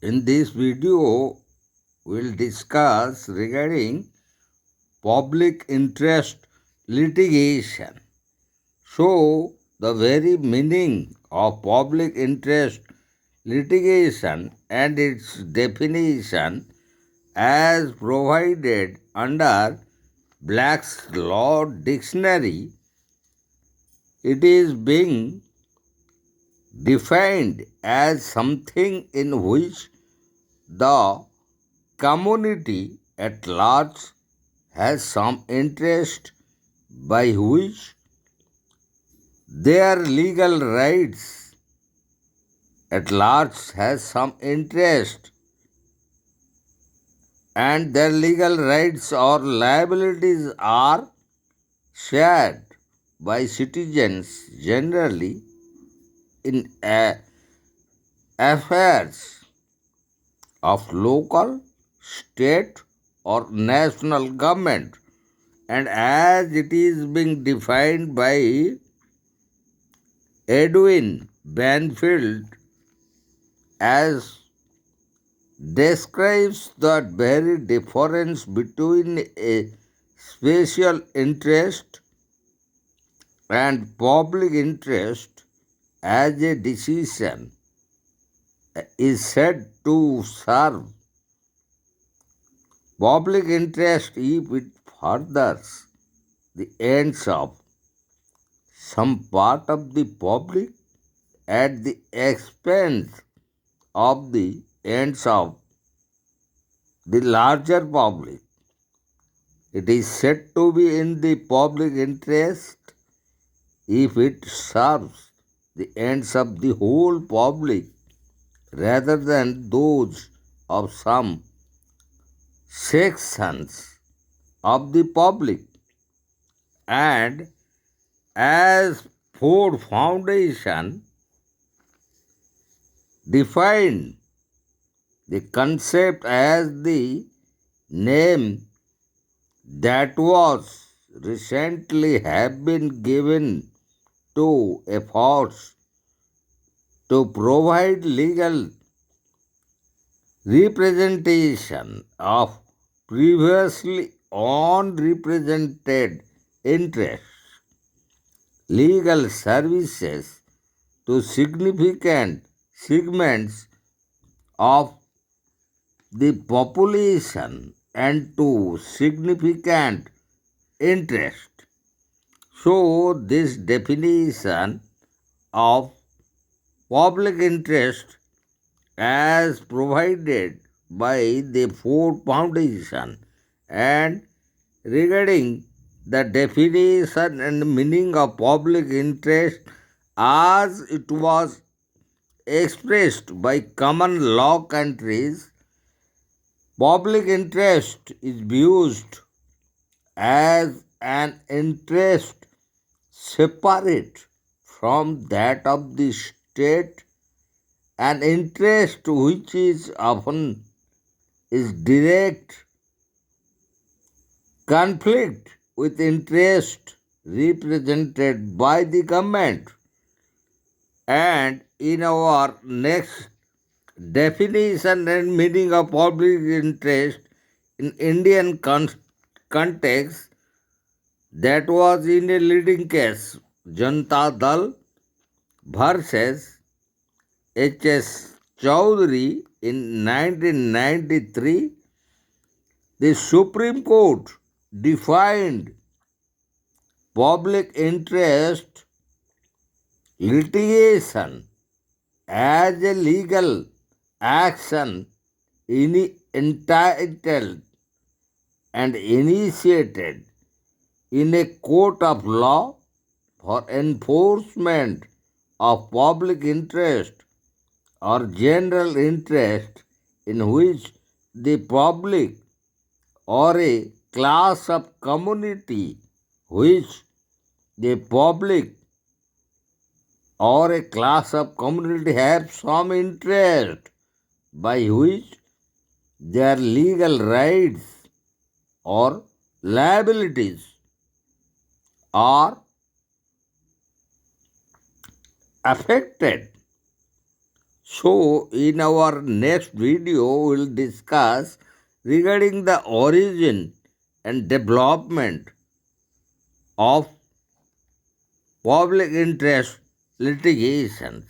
In this video, we'll discuss regarding public interest litigation. So, the very meaning of public interest litigation and its definition as provided under Black's Law Dictionary, it is being defined as something in which the community at large has some interest by which their legal rights at large has some interest and their legal rights or liabilities are shared by citizens generally in affairs of local, state or national government, and as it is being defined by Edwin Banfield as describes the very difference between a special interest and public interest as a decision is said to serve public interest if it furthers the ends of some part of the public at the expense of the ends of the larger public. It is said to be in the public interest if it serves the ends of the whole public rather than those of some sections of the public. And as Ford Foundation defined the concept as the name that was recently have been given to efforts to provide legal representation of previously unrepresented interests, legal services to significant segments of the population and to significant interest. So, this definition of public interest as provided by the Ford Foundation and regarding the definition and meaning of public interest as it was expressed by common law countries, public interest is viewed as an interest separate from that of the state, an interest which is often is direct conflict with interest represented by the government. And in our next definition and meaning of public interest in Indian context, that was in a leading case, Janata Dal versus H.S. Chowdhury in 1993, the Supreme Court defined public interest litigation as a legal action entitled and initiated in a court of law for enforcement of public interest or general interest in which the public or a class of community which the public or a class of community have some interest by which their legal rights or liabilities are affected. So, in our next video, we'll discuss regarding the origin and development of public interest litigations.